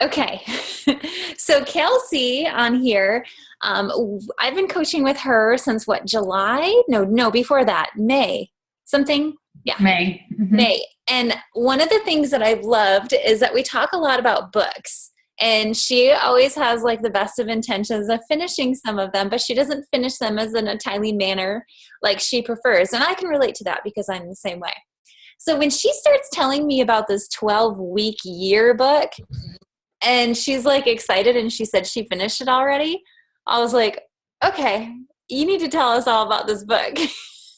Okay. So Kelsie on here, I've been coaching with her since what, July? No, before that, May, something. Yeah, May. May. And one of the things that I've loved is that we talk a lot about books. And she always has like the best of intentions of finishing some of them, but she doesn't finish them as in a timely manner like she prefers. And I can relate to that because I'm the same way. So when she starts telling me about this 12-week year book, and she's like excited and she said she finished it already, I was like, okay, you need to tell us all about this book.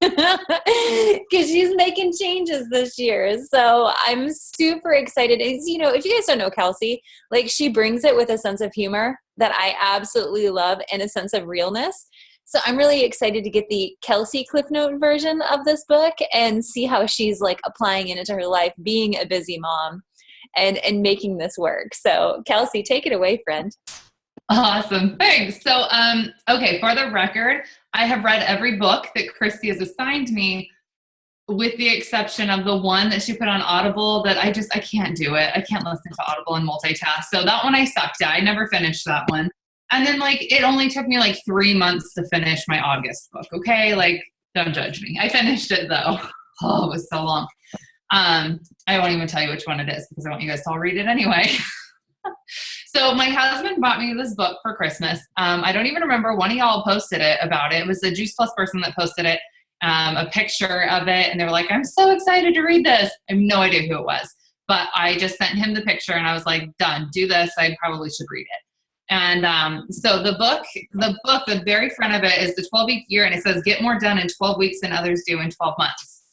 Because she's making changes this year. So I'm super excited. And, if you guys don't know Kelsie, like she brings it with a sense of humor that I absolutely love and a sense of realness. So I'm really excited to get the Kelsie Cliff Note version of this book and see how she's like applying it into her life, being a busy mom and making this work. So Kelsie, take it away, friend. Awesome. Thanks. So, okay, for the record, I have read every book that Christy has assigned me, with the exception of the one that she put on Audible that I can't do it. I can't listen to Audible and multitask. So that one I sucked at. I never finished that one. And then it only took me 3 months to finish my August book. Okay. Don't judge me. I finished it though. Oh, it was so long. I won't even tell you which one it is because I want you guys to all read it anyway. So my husband bought me this book for Christmas. I don't even remember one of y'all posted it about it. It was the Juice Plus person that posted it, a picture of it. And they were like, I'm so excited to read this. I have no idea who it was, but I just sent him the picture and I was like, done, do this. I probably should read it. And so the very front of it is the 12-week year. And it says, get more done in 12 weeks than others do in 12 months.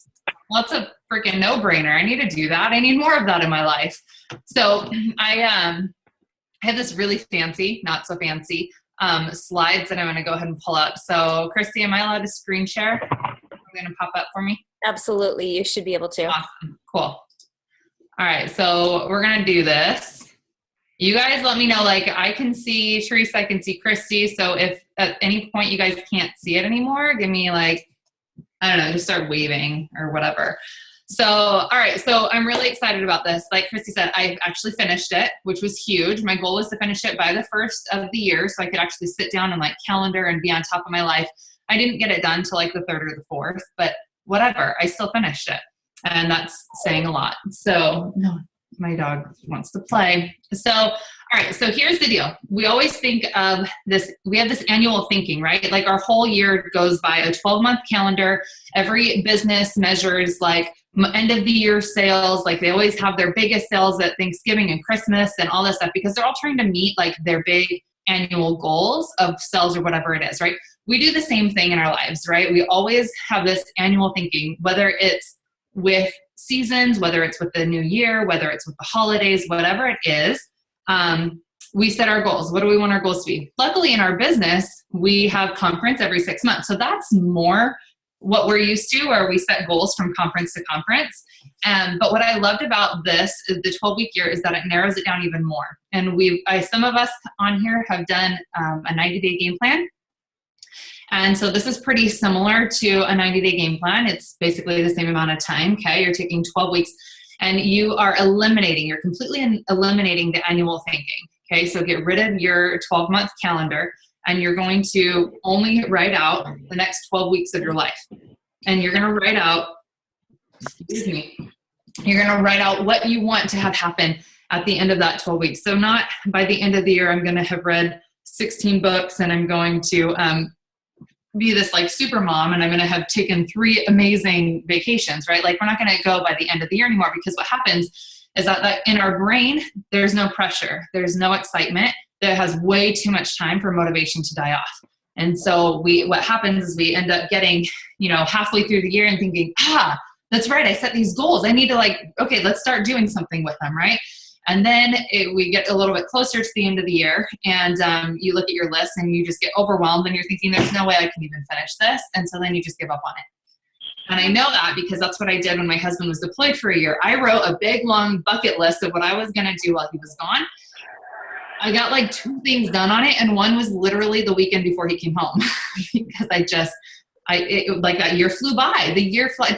Well, it's a freaking no-brainer. I need to do that. I need more of that in my life. So I have this really fancy, not so fancy, slides that I'm going to go ahead and pull up. So Christy, am I allowed to screen share? Are you going to pop up for me? Absolutely. You should be able to. Awesome. Cool. All right. So we're going to do this. You guys let me know, I can see Teresa, I can see Christy. So if at any point you guys can't see it anymore, give me I don't know, just start waving or whatever. So, all right. So I'm really excited about this. Like Christy said, I actually finished it, which was huge. My goal was to finish it by the first of the year so I could actually sit down and calendar and be on top of my life. I didn't get it done till the third or the fourth, but whatever, I still finished it. And that's saying a lot. So no, my dog wants to play. So, all right. So here's the deal. We always think of this, we have this annual thinking, right? Our whole year goes by a 12-month calendar. Every business measures end of the year sales. They always have their biggest sales at Thanksgiving and Christmas and all this stuff because they're all trying to meet their big annual goals of sales or whatever it is, right? We do the same thing in our lives, right? We always have this annual thinking, whether it's with seasons, whether it's with the new year, whether it's with the holidays, whatever it is, we set our goals. What do we want our goals to be? Luckily in our business, we have conference every 6 months. So that's more what we're used to, where we set goals from conference to conference. But what I loved about this is the 12-week year is that it narrows it down even more. And some of us on here have done a 90-day game plan. And so this is pretty similar to a 90-day game plan. It's basically the same amount of time. Okay. You're taking 12 weeks and you're completely eliminating the annual thinking. Okay. So get rid of your 12-month calendar and you're going to only write out the next 12 weeks of your life. And you're going to write out, you're going to write out what you want to have happen at the end of that 12 weeks. So not by the end of the year, I'm going to have read 16 books and I'm going to, be this super mom and I'm going to have taken 3 amazing vacations, right? We're not going to go by the end of the year anymore because what happens is that in our brain, there's no pressure. There's no excitement. There has way too much time for motivation to die off. And so what happens is we end up getting, halfway through the year and thinking, that's right. I set these goals. I need to okay, let's start doing something with them. Right. And then we get a little bit closer to the end of the year and you look at your list and you just get overwhelmed and you're thinking, there's no way I can even finish this. And so then you just give up on it. And I know that because that's what I did when my husband was deployed for a year. I wrote a big, long bucket list of what I was going to do while he was gone. I got 2 things done on it. And one was literally the weekend before he came home because that year flew by.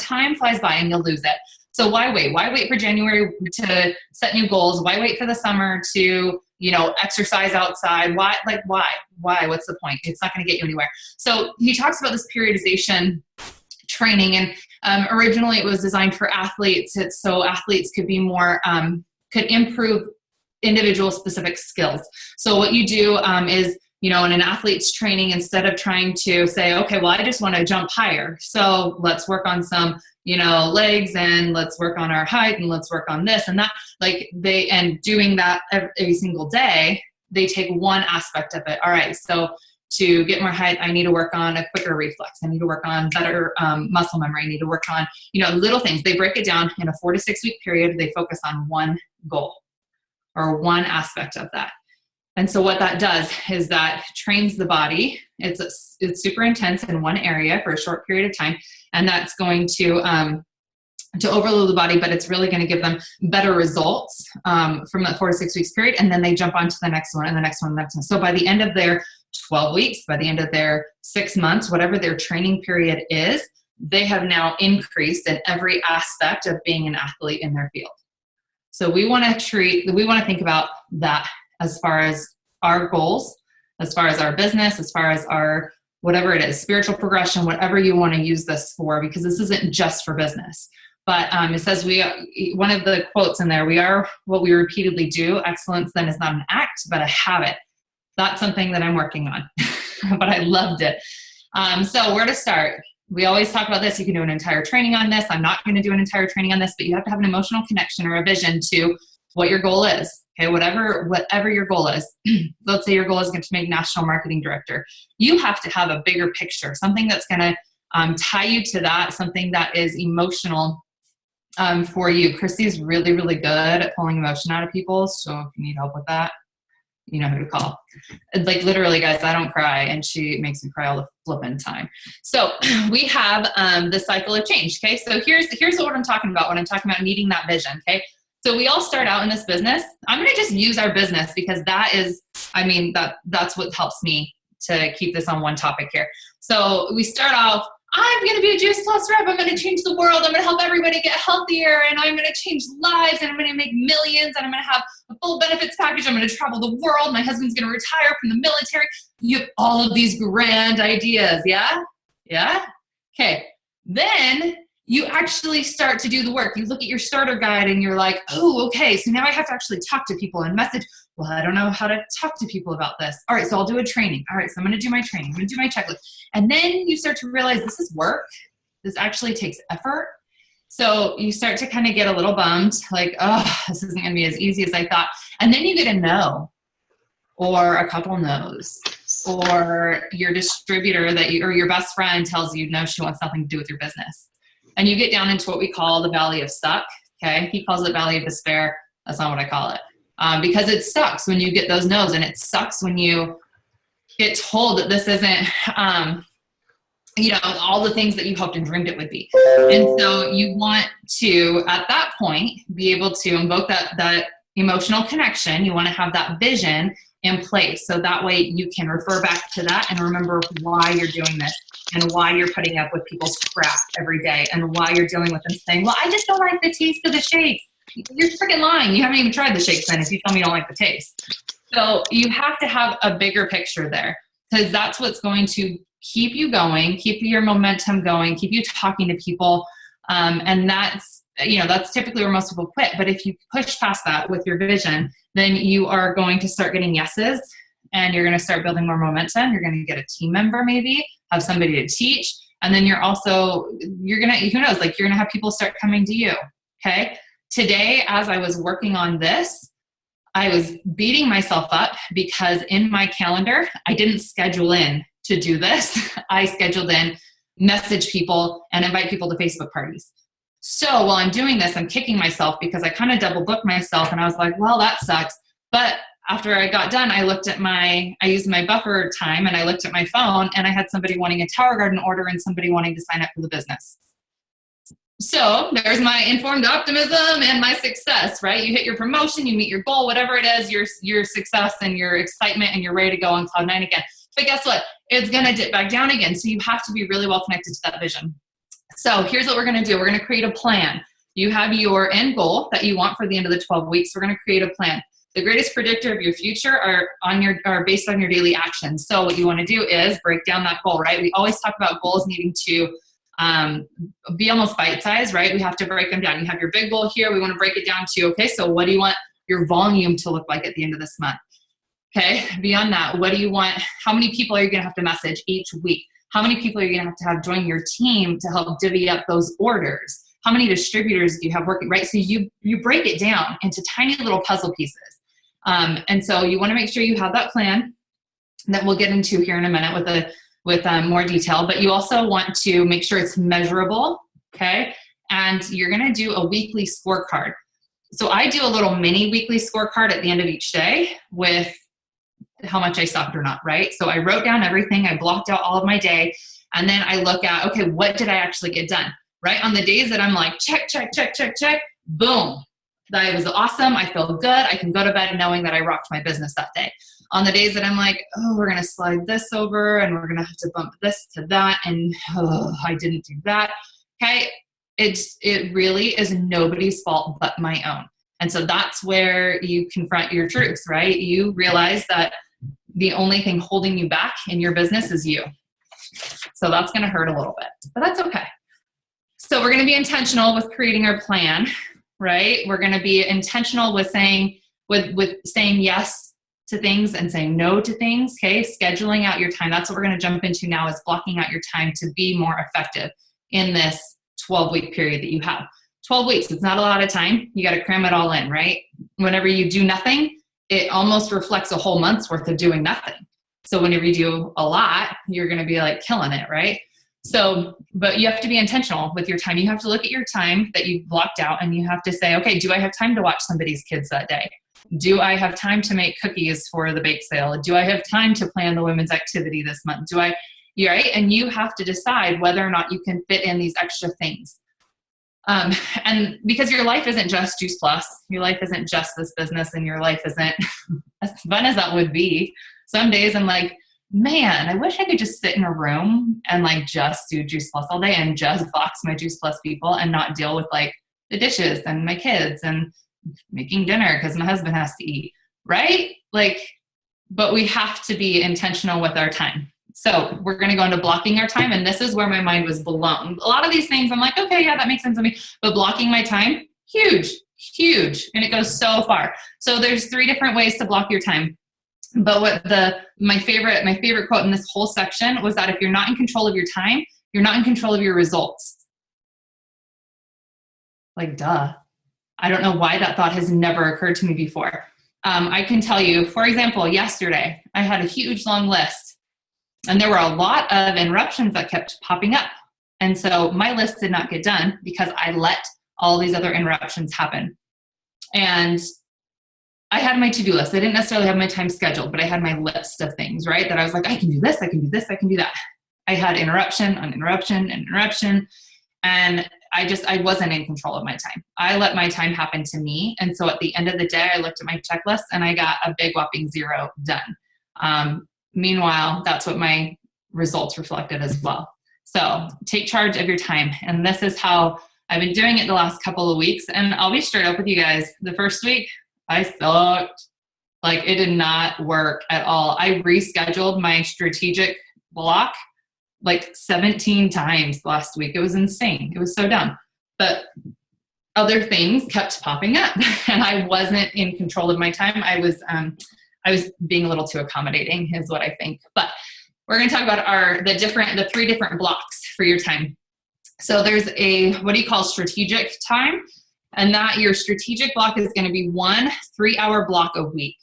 Time flies by and you'll lose it. So why wait? Why wait for January to set new goals? Why wait for the summer to, exercise outside? Why? Why? What's the point? It's not going to get you anywhere. So he talks about this periodization training, and originally it was designed for athletes. So athletes could be more, could improve individual specific skills. So what you do is, in an athlete's training, instead of trying to say, okay, well, I just want to jump higher, so let's work on some, legs, and let's work on our height, and let's work on this and that, and doing that every single day, they take one aspect of it. All right, so to get more height, I need to work on a quicker reflex. I need to work on better muscle memory. I need to work on, little things. They break it down in a 4 to 6 week period. They focus on one goal or one aspect of that. And so what that does is that trains the body. It's super intense in one area for a short period of time. And that's going to overload the body, but it's really going to give them better results from that 4 to 6 weeks period. And then they jump on to the next one and the next one and the next one. So by the end of their 12 weeks, by the end of their 6 months, whatever their training period is, they have now increased in every aspect of being an athlete in their field. So we want to think about that as far as our goals, as far as our business, as far as our whatever it is, spiritual progression, whatever you want to use this for, because this isn't just for business. But it says one of the quotes in there, we are what we repeatedly do. Excellence then is not an act, but a habit. That's something that I'm working on, but I loved it. So where to start? We always talk about this. You can do an entire training on this. I'm not going to do an entire training on this, but you have to have an emotional connection or a vision to what your goal is. Okay, whatever your goal is. Let's say your goal is to make national marketing director. You have to have a bigger picture, something that's going to tie you to that, something that is emotional for you. Christy's really, really good at pulling emotion out of people. So if you need help with that, you know who to call. Like literally, guys, I don't cry, and she makes me cry all the flipping time. So we have the cycle of change. Okay, so here's what I'm talking about when I'm talking about needing that vision. Okay, so we all start out in this business. I'm going to just use our business because that's what helps me to keep this on one topic here. So we start off, I'm going to be a Juice Plus rep. I'm going to change the world. I'm going to help everybody get healthier, and I'm going to change lives, and I'm going to make millions, and I'm going to have a full benefits package. I'm going to travel the world. My husband's going to retire from the military. You have all of these grand ideas. Yeah? Yeah? Okay. Then you actually start to do the work. You look at your starter guide and you're like, oh, okay, so now I have to actually talk to people and message. Well, I don't know how to talk to people about this. All right, so I'll do a training. All right, so I'm going to do my training. I'm going to do my checklist. And then you start to realize this is work. This actually takes effort. So you start to kind of get a little bummed, like, oh, this isn't going to be as easy as I thought. And then you get a no, or a couple no's, or your distributor or your best friend tells you, no, she wants nothing to do with your business. And you get down into what we call the valley of stuck. Okay. He calls it valley of despair. That's not what I call it. Because it sucks when you get those no's, and it sucks when you get told that this isn't, all the things that you hoped and dreamed it would be. And so you want to, at that point, be able to invoke that emotional connection. You want to have that vision in place. So that way you can refer back to that and remember why you're doing this, and why you're putting up with people's crap every day, and why you're dealing with them saying, well, I just don't like the taste of the shakes. You're freaking lying. You haven't even tried the shakes then if you tell me you don't like the taste. So you have to have a bigger picture there, because that's what's going to keep you going, keep your momentum going, keep you talking to people. And that's typically where most people quit. But if you push past that with your vision, then you are going to start getting yeses, and you're going to start building more momentum. You're going to get a team member, maybe have somebody to teach. And then you're going to have people start coming to you. Okay. Today, as I was working on this, I was beating myself up because in my calendar, I didn't schedule in to do this. I scheduled in, message people, and invite people to Facebook parties. So while I'm doing this, I'm kicking myself because I kind of double booked myself, and I was like, well, that sucks. But after I got done, I used my buffer time, and I looked at my phone, and I had somebody wanting a Tower Garden order and somebody wanting to sign up for the business. So there's my informed optimism and my success, right? You hit your promotion, you meet your goal, whatever it is, your success and your excitement, and you're ready to go on cloud nine again. But guess what? It's going to dip back down again. So you have to be really well connected to that vision. So here's what we're going to do. We're going to create a plan. You have your end goal that you want for the end of the 12 weeks. We're going to create a plan. The greatest predictor of your future are based on your daily actions. So what you want to do is break down that goal, right? We always talk about goals needing to be almost bite-sized, right? We have to break them down. You have your big goal here. We want to break it down to, okay, so what do you want your volume to look like at the end of this month? Okay, beyond that, what do you want? How many people are you going to have to message each week? How many people are you going to have join your team to help divvy up those orders? How many distributors do you have working, right? So you break it down into tiny little puzzle pieces. And so you want to make sure you have that plan that we'll get into here in a minute with more detail, but you also want to make sure it's measurable, okay? And you're going to do a weekly scorecard. So I do a little mini weekly scorecard at the end of each day with how much I stopped or not, right? So I wrote down everything, I blocked out all of my day, and then I look at, okay, what did I actually get done, right? On the days that I'm like, check, check, check, check, check, boom. That was awesome. I feel good. I can go to bed knowing that I rocked my business that day. On the days that I'm like, oh, we're going to slide this over and we're going to have to bump this to that. And oh, I didn't do that. Okay. It really is nobody's fault but my own. And so that's where you confront your truths, right? You realize that the only thing holding you back in your business is you. So that's going to hurt a little bit, but that's okay. So we're going to be intentional with creating our plan, right? We're going to be intentional with saying yes to things and saying no to things. Okay. Scheduling out your time. That's what we're going to jump into now, is blocking out your time to be more effective in this 12-week period that you have. 12 weeks. It's not a lot of time. You got to cram it all in, right? Whenever you do nothing, it almost reflects a whole month's worth of doing nothing. So whenever you do a lot, you're going to be like killing it, right? So, but you have to be intentional with your time. You have to look at your time that you've blocked out and you have to say, okay, do I have time to watch somebody's kids that day? Do I have time to make cookies for the bake sale? Do I have time to plan the women's activity this month? Right? And you have to decide whether or not you can fit in these extra things. And because your life isn't just Juice Plus, your life isn't just this business, and your life isn't as fun as that would be. Some days I'm like, man, I wish I could just sit in a room and like just do Juice Plus all day and just box my Juice Plus people and not deal with like the dishes and my kids and making dinner because my husband has to eat, right? Like, but we have to be intentional with our time. So we're going to go into blocking our time. And this is where my mind was blown. A lot of these things I'm like, okay, yeah, that makes sense to me. But blocking my time, huge. And it goes so far. So there's 3 different ways to block your time. But what my favorite quote in this whole section was that if you're not in control of your time, you're not in control of your results. Like, duh. I don't know why that thought has never occurred to me before. I can tell you, for example, yesterday, I had a huge long list and there were a lot of interruptions that kept popping up. And so my list did not get done because I let all these other interruptions happen. And I had my to-do list. I didn't necessarily have my time scheduled, but I had my list of things, right? That I was like, I can do this, I can do this, I can do that. I had interruption on interruption and interruption. And I wasn't in control of my time. I let my time happen to me. And so at the end of the day, I looked at my checklist and I got a big whopping 0 done. Meanwhile, that's what my results reflected as well. So take charge of your time. And this is how I've been doing it the last couple of weeks. And I'll be straight up with you guys. The first week, I sucked. Like, it did not work at all. I rescheduled my strategic block like 17 times last week. It was insane. It was so dumb. But other things kept popping up and I wasn't in control of my time. I was being a little too accommodating is what I think. But we're going to talk about the 3 different blocks for your time. So there's what do you call strategic time? And that your strategic block is going to be 1 3-hour block a week.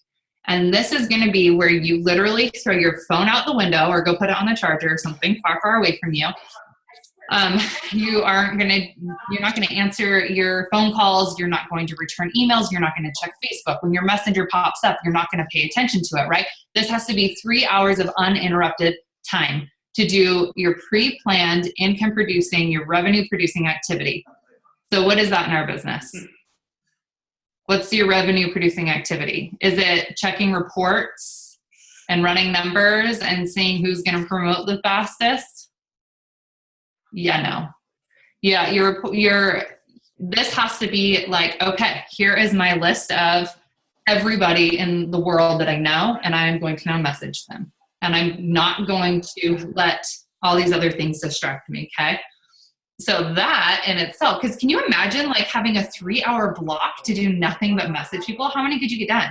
And this is going to be where you literally throw your phone out the window or go put it on the charger or something far, far away from you. You're not going to answer your phone calls. You're not going to return emails. You're not going to check Facebook. When your messenger pops up, you're not going to pay attention to it, right? This has to be 3 hours of uninterrupted time to do your pre-planned income producing, your revenue producing activity. So what is that in our business? What's your revenue producing activity? Is it checking reports and running numbers and seeing who's going to promote the fastest? Yeah, no. Yeah, this has to be like, okay, here is my list of everybody in the world that I know, and I'm going to now message them. And I'm not going to let all these other things distract me, okay? So that in itself, because can you imagine like having a 3-hour block to do nothing but message people? How many could you get done?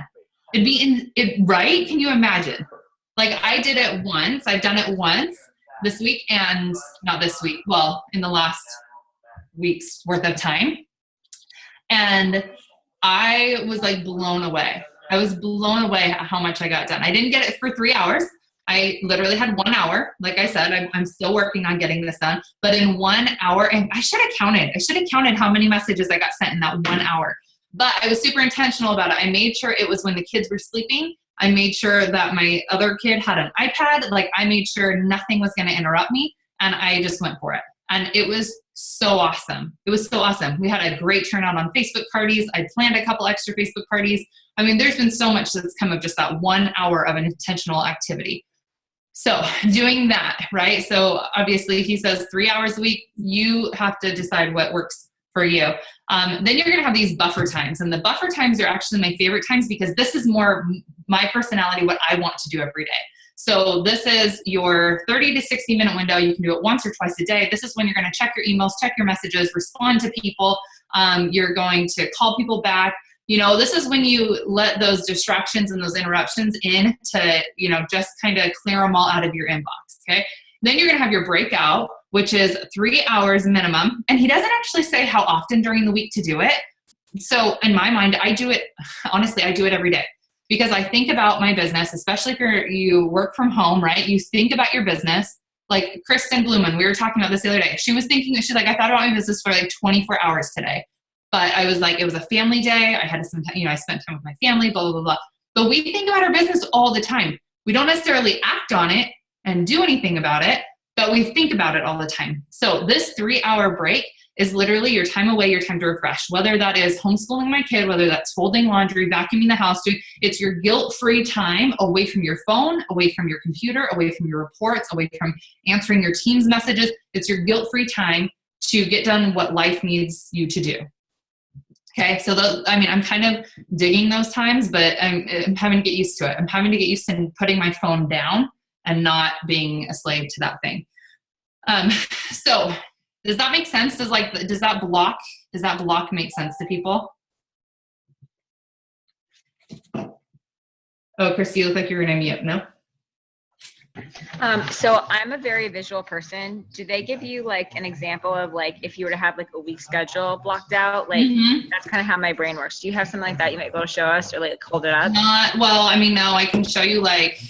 It'd be right? Can you imagine? Like I did it once. I've done it once this week, and not this week. Well, in the last week's worth of time. And I was like blown away. I was blown away at how much I got done. I didn't get it for 3 hours. I literally had 1 hour. Like I said, I'm still working on getting this done. But in 1 hour, and I should have counted how many messages I got sent in that 1 hour. But I was super intentional about it. I made sure it was when the kids were sleeping. I made sure that my other kid had an iPad. Like I made sure nothing was going to interrupt me. And I just went for it. And it was so awesome. It was so awesome. We had a great turnout on Facebook parties. I planned a couple extra Facebook parties. I mean, there's been so much that's come of just that 1 hour of an intentional activity. So doing that, right? So obviously he says 3 hours a week, you have to decide what works for you. Then you're going to have these buffer times, and the buffer times are actually my favorite times because this is more my personality, what I want to do every day. So this is your 30 to 60 minute window. You can do it once or twice a day. This is when you're going to check your emails, check your messages, respond to people. You're going to call people back. You know, this is when you let those distractions and those interruptions in to, you know, just kind of clear them all out of your inbox, okay? Then you're going to have your breakout, which is 3 hours minimum. And he doesn't actually say how often during the week to do it. So in my mind, I do it, honestly, I do it every day because I think about my business, especially if you work from home, right? You think about your business. Like Kristen Blumen, we were talking about this the other day. She was thinking, she's like, I thought about my business for like 24 hours today. But I was like, it was a family day. I had some, you know, I spent time with my family, blah, blah, blah, blah. But we think about our business all the time. We don't necessarily act on it and do anything about it, but we think about it all the time. So this 3 hour break is literally your time away, your time to refresh, whether that is homeschooling my kid, whether that's folding laundry, vacuuming the house, it's your guilt-free time away from your phone, away from your computer, away from your reports, away from answering your team's messages. It's your guilt-free time to get done what life needs you to do. Okay, so I'm kind of digging those times, but I'm having to get used to it. I'm having to get used to putting my phone down and not being a slave to that thing. So does that make sense? Does that block make sense to people? Oh, Christy, you look like you're gonna mute. No? So I'm a very visual person. Do they give you like an example of like if you were to have like a week schedule blocked out? Like that's kind of how my brain works. Do you have something like that you might be able to show us or like hold it up? No, I can show you like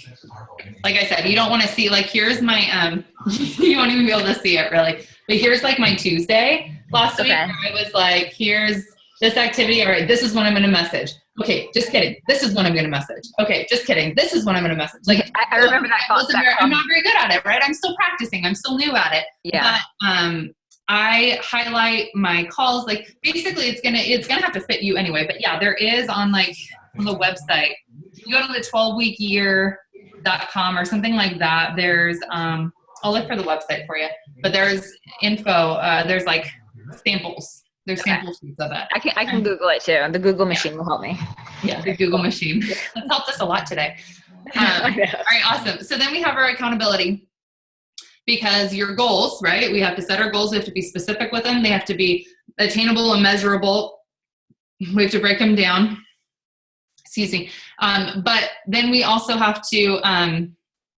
I said, you don't want to see like here's my you won't even be able to see it really. But here's like my Tuesday last week where I was like, here's this activity. All right, this is when I'm going to message. Okay, just kidding. This is when I'm going to message. Okay, just kidding. This is when I'm going to message. Like I remember that. I'm not very good at it, right? I'm still practicing. I'm still new at it. Yeah. But I highlight my calls. Like basically, it's gonna have to fit you anyway. But yeah, there is on the website. You go to the 12weekyear.com or something like that. There's I'll look for the website for you. But there's info. There's like samples. There's sample sheets of it. I can Google it too. The Google machine will help me. Yeah, the Google machine. That's helped us a lot today. All right, awesome. So then we have our accountability because your goals, right? We have to set our goals. We have to be specific with them. They have to be attainable and measurable. We have to break them down. Excuse me. But then we also have to,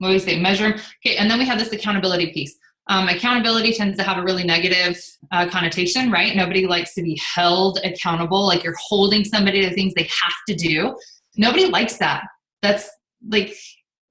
measure them. Okay, and then we have this accountability piece. Accountability tends to have a really negative connotation, right? Nobody likes to be held accountable, like you're holding somebody to things they have to do. Nobody likes that. That's like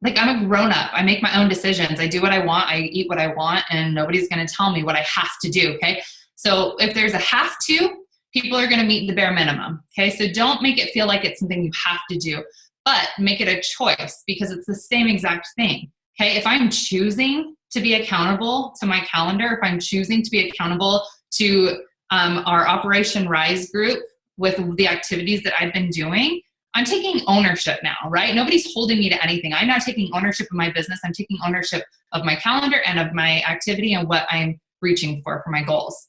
I'm a grown up. I make my own decisions. I do what I want. I eat what I want, and nobody's going to tell me what I have to do. Okay. So if there's a have to, people are going to meet the bare minimum. Okay. So don't make it feel like it's something you have to do, but make it a choice because it's the same exact thing. Okay. If I'm choosing to be accountable to my calendar, if I'm choosing to be accountable to our Operation Rise group with the activities that I've been doing, I'm taking ownership now, right? Nobody's holding me to anything. I'm now taking ownership of my business. I'm taking ownership of my calendar and of my activity and what I'm reaching for my goals.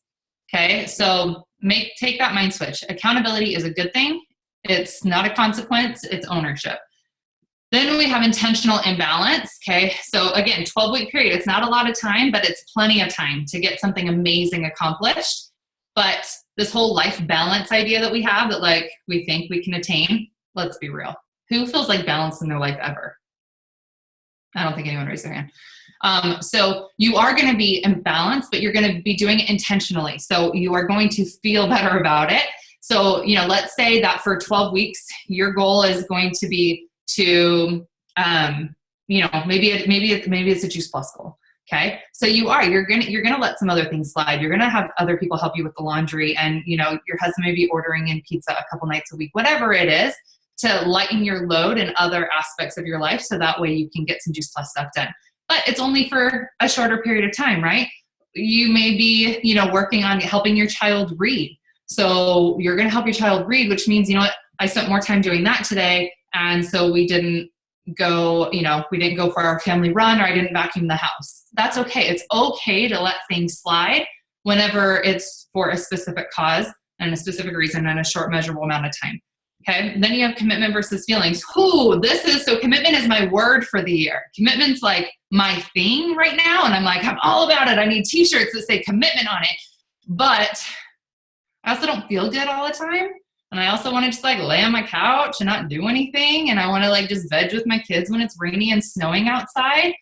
Okay, so take that mind switch. Accountability is a good thing. It's not a consequence, it's ownership. Then we have intentional imbalance. Okay. So again, 12-week period. It's not a lot of time, but it's plenty of time to get something amazing accomplished. But this whole life balance idea that we have that like we think we can attain, let's be real. Who feels like balance in their life ever? I don't think anyone raised their hand. So you are going to be imbalanced, but you're going to be doing it intentionally. So you are going to feel better about it. So, let's say that for 12 weeks, your goal is going to be to, maybe it's a Juice Plus goal. Okay. So you're going to let some other things slide. You're going to have other people help you with the laundry, and, your husband may be ordering in pizza a couple nights a week, whatever it is, to lighten your load in other aspects of your life. So that way you can get some Juice Plus stuff done. But it's only for a shorter period of time, right? You may be, working on helping your child read. So you're going to help your child read, which means, I spent more time doing that today. And so we didn't go for our family run, or I didn't vacuum the house. That's okay. It's okay to let things slide whenever it's for a specific cause and a specific reason and a short measurable amount of time. Okay. Then you have commitment versus feelings. So commitment is my word for the year. Commitment's like my thing right now. And I'm all about it. I need t-shirts that say commitment on it, but I also don't feel good all the time. And I also want to just lay on my couch and not do anything. And I want to just veg with my kids when it's rainy and snowing outside.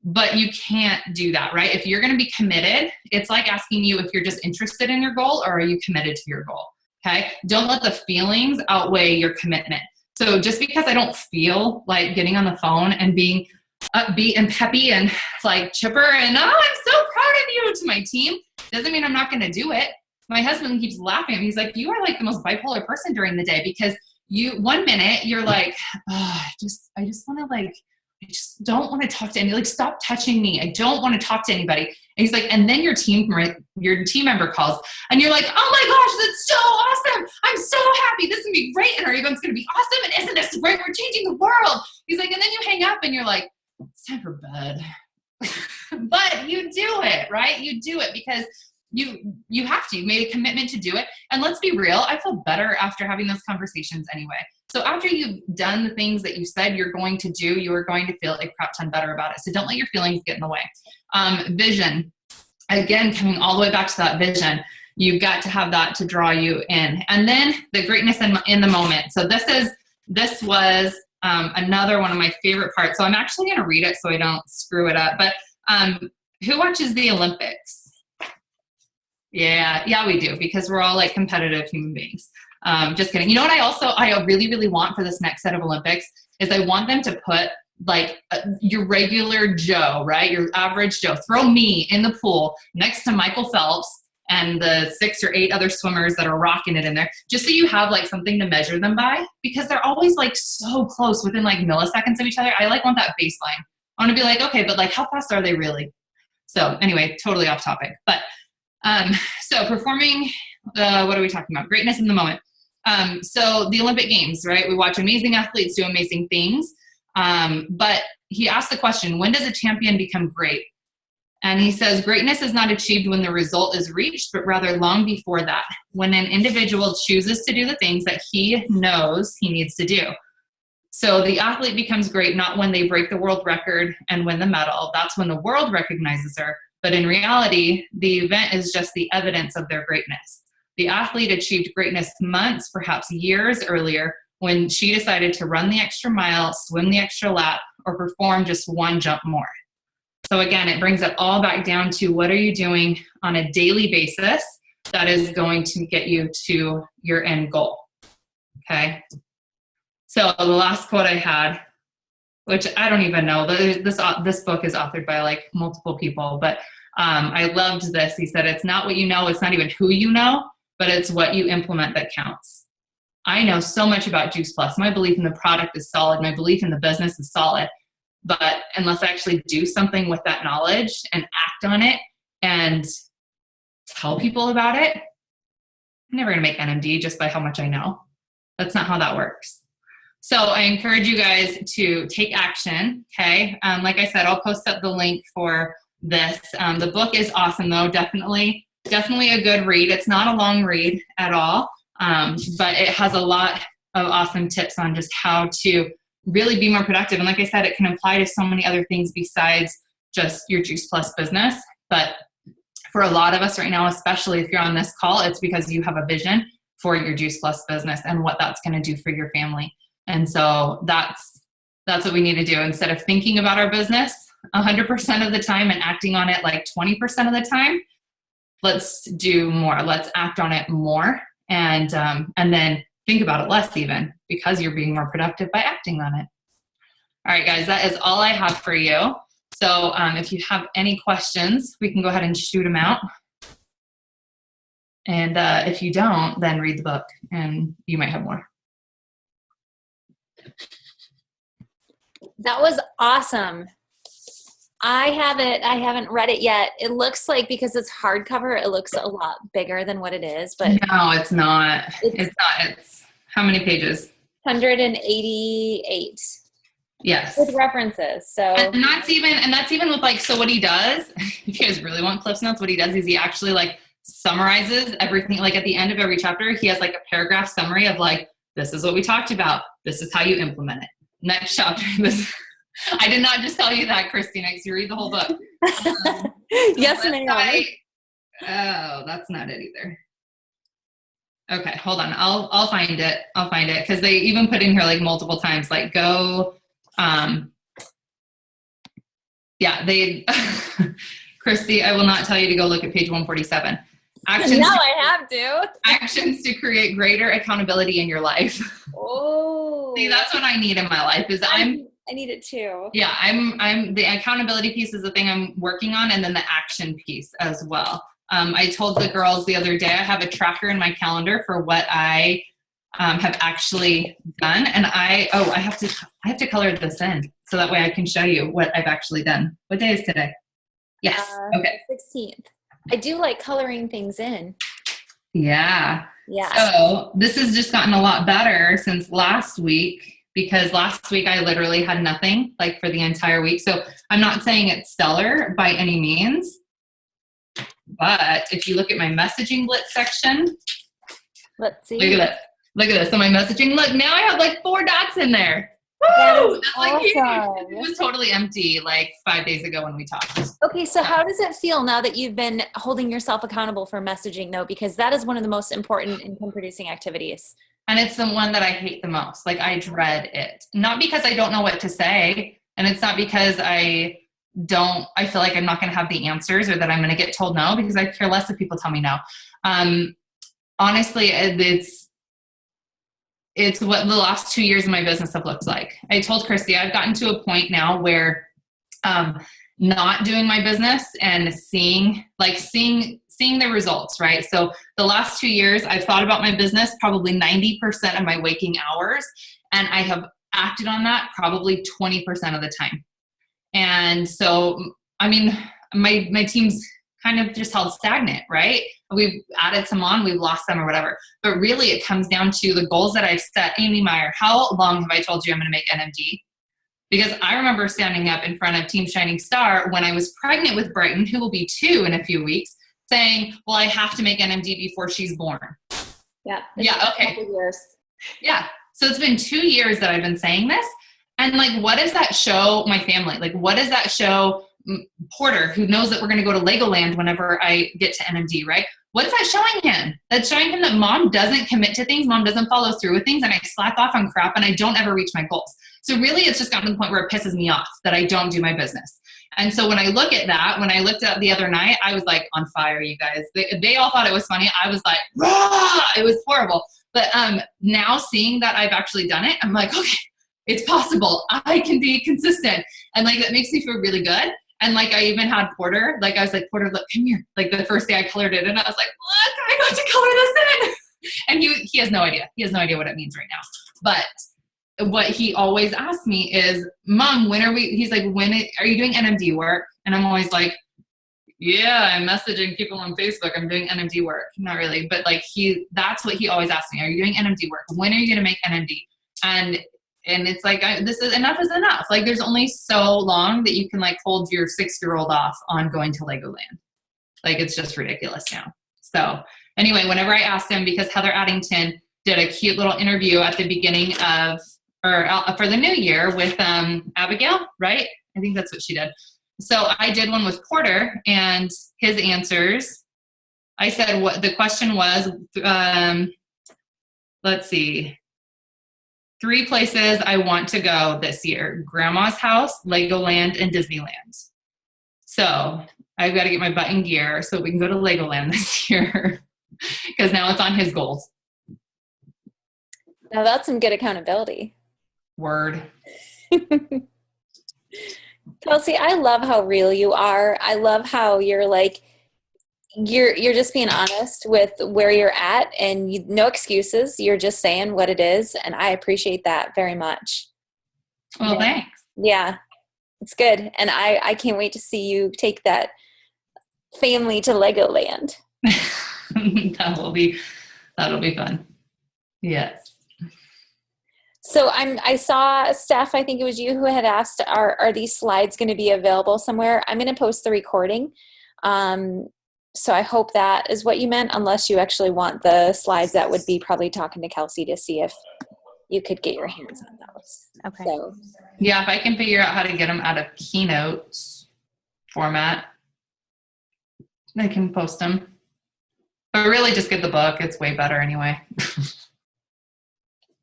But you can't do that, right? If you're going to be committed, it's like asking you if you're just interested in your goal, or are you committed to your goal? Okay. Don't let the feelings outweigh your commitment. So just because I don't feel like getting on the phone and being upbeat and peppy and chipper and, oh, I'm so proud of you to my team, doesn't mean I'm not going to do it. My husband keeps laughing. He's like, you are the most bipolar person during the day, because one minute you're like, oh, I just want to I just don't want to talk to anybody. Stop touching me. I don't want to talk to anybody. And he's like, and then your team member calls and you're like, oh my gosh, that's so awesome. I'm so happy. This is going to be great. And our event's going to be awesome. And isn't this great? We're changing the world. He's like, and then you hang up and you're like, it's time for bed. But you do it, right? You do it because you have to. You made a commitment to do it. And let's be real, I feel better after having those conversations anyway. So after you've done the things that you said you're going to do, you are going to feel a crap ton better about it. So don't let your feelings get in the way. Vision. Again, coming all the way back to that vision, you've got to have that to draw you in. And then the greatness in the moment. So this was another one of my favorite parts. So I'm actually going to read it so I don't screw it up. But who watches the Olympics? Yeah, we do, because we're all competitive human beings. Just kidding. You know what I really, really want for this next set of Olympics is I want them to put your regular Joe, right? Your average Joe, throw me in the pool next to Michael Phelps and the 6 or 8 other swimmers that are rocking it in there, just so you have something to measure them by, because they're always so close within milliseconds of each other. I want that baseline. I want to be okay, but how fast are they really? So anyway, totally off topic, but so performing, what are we talking about? Greatness in the moment. So the Olympic Games, right? We watch amazing athletes do amazing things. But he asked the question, when does a champion become great? And he says, greatness is not achieved when the result is reached, but rather long before that, when an individual chooses to do the things that he knows he needs to do. So the athlete becomes great not when they break the world record and win the medal. That's when the world recognizes her. But in reality, the event is just the evidence of their greatness. The athlete achieved greatness months, perhaps years earlier, when she decided to run the extra mile, swim the extra lap, or perform just one jump more. So again, it brings it all back down to what are you doing on a daily basis that is going to get you to your end goal. Okay. So the last quote I had, which I don't even know, this book is authored by multiple people, but I loved this. He said, it's not what you know, it's not even who you know, but it's what you implement that counts. I know so much about Juice Plus. My belief in the product is solid. My belief in the business is solid. But unless I actually do something with that knowledge and act on it and tell people about it, I'm never going to make NMD just by how much I know. That's not how that works. So I encourage you guys to take action, okay? Like I said, I'll post up the link for this. The book is awesome, though. Definitely definitely a good read. It's not a long read at all, but it has a lot of awesome tips on just how to really be more productive. And like I said, it can apply to so many other things besides just your Juice Plus business. But for a lot of us right now, especially if you're on this call, it's because you have a vision for your Juice Plus business and what that's going to do for your family. And so that's what we need to do. Instead of thinking about our business 100% of the time and acting on it like 20% of the time, let's do more. Let's act on it more, and then think about it less, even, because you're being more productive by acting on it. All right, guys, that is all I have for you. So if you have any questions, we can go ahead and shoot them out. And if you don't, then read the book and you might have more. That was awesome. I haven't read it yet. It looks like, because it's hardcover, it looks a lot bigger than what it is, but no, it's not. It's not. It's how many pages? 188. Yes. With references. So and that's even with like, so what he does, if you guys really want Cliff's Notes, what he does is he actually like summarizes everything. Like at the end of every chapter, he has like a paragraph summary of like, this is what we talked about. This is how you implement it. Next chapter. I did not just tell you that, Christina, because you read the whole book. Yes, ma'am. Oh, that's not it either. Okay, hold on. I'll find it. I'll find it, because they even put in here like multiple times, like go. Yeah, they. Christy, I will not tell you to go look at page 147. Actions. No, I have to. Actions to create greater accountability in your life. Oh. See, that's what I need in my life. I need it too. Yeah, I'm the accountability piece is the thing I'm working on, and then the action piece as well. I told the girls the other day, I have a tracker in my calendar for what I have actually done, and I have to color this in so that way I can show you what I've actually done. What day is today? Yes. Okay. 16th. I do like coloring things in. Yeah. Yeah. So this has just gotten a lot better since last week, because last week I literally had nothing like for the entire week. So I'm not saying it's stellar by any means, but if you look at my messaging blitz section, let's see. Look at this. So my messaging, look, now I have like 4 dots in there. Woo! That's like huge. It was totally empty like 5 days ago when we talked. Okay, so how does it feel now that you've been holding yourself accountable for messaging, though? Because that is one of the most important income-producing activities. And it's the one that I hate the most. Like, I dread it. Not because I don't know what to say, and it's not because I feel like I'm not going to have the answers or that I'm going to get told no, because I care less if people tell me no. Honestly, it's what the last 2 years of my business have looked like. I told Christy, I've gotten to a point now where not doing my business and seeing the results, right? So the last 2 years, I've thought about my business probably 90% of my waking hours, and I have acted on that probably 20% of the time. And so, I mean, my team's kind of just held stagnant, right? We've added some on, we've lost some or whatever. But really it comes down to the goals that I've set. Amy Maher, how long have I told you I'm going to make NMD? Because I remember standing up in front of Team Shining Star when I was pregnant with Brighton, who will be 2 in a few weeks, saying, well, I have to make NMD before she's born. Yeah. Yeah. Okay. Years. Yeah. So it's been 2 years that I've been saying this. And like, what does that show my family? Like, what does that show Porter, who knows that we're going to go to Legoland whenever I get to NMD, right? What's that showing him? That's showing him that mom doesn't commit to things, mom doesn't follow through with things, and I slack off on crap and I don't ever reach my goals. So really it's just gotten to the point where it pisses me off that I don't do my business. And so when I look at that, when I looked at it the other night, I was like on fire, you guys. They all thought it was funny. I was like, rah! It was horrible. But now seeing that I've actually done it, I'm like, okay, it's possible. I can be consistent. And like, that makes me feel really good. And like, I even had Porter, like, I was like, Porter, look, come here. Like the first day I colored it in, I was like, look, I got to color this in. And he has no idea. He has no idea what it means right now. But what he always asks me is, Mom, he's like, are you doing NMD work? And I'm always like, yeah, I'm messaging people on Facebook. I'm doing NMD work. Not really. But like that's what he always asks me. Are you doing NMD work? When are you going to make NMD? And it's like, enough is enough. Like, there's only so long that you can like hold your 6-year-old off on going to Legoland. Like, it's just ridiculous now. So anyway, whenever I asked him, because Heather Addington did a cute little interview at the beginning of, or for the new year with Abigail, right? I think that's what she did. So I did one with Porter, and his answers, I said what the question was, let's see, 3 places I want to go this year: Grandma's house, Legoland, and Disneyland. So I've got to get my butt in gear so we can go to Legoland this year, because now it's on his goals. Now that's some good accountability. Word. Kelsie, I love how real you are. I love how you're like, you're just being honest with where you're at, and no excuses. You're just saying what it is, and I appreciate that very much. Well, thanks. Yeah, it's good, and I can't wait to see you take that family to Legoland. That'll be fun. Yes. So I saw Steph, I think it was you who had asked, are these slides going to be available somewhere? I'm going to post the recording. So I hope that is what you meant, unless you actually want the slides. That would be probably talking to Kelsie to see if you could get your hands on those. Okay. So, yeah, if I can figure out how to get them out of Keynote format, I can post them. But really just get the book. It's way better anyway.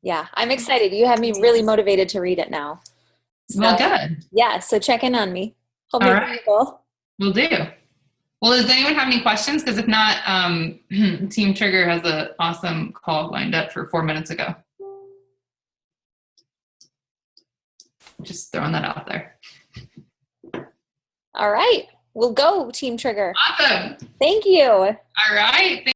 yeah, I'm excited. You have me really motivated to read it now. So, Well, good. Yeah, so check in on me. Hold All me right. accountable. Will do. Well, does anyone have any questions? Because if not, Team Trigger has an awesome call lined up for 4 minutes ago. Just throwing that out there. All right. We'll go, Team Trigger. Awesome. Thank you. All right.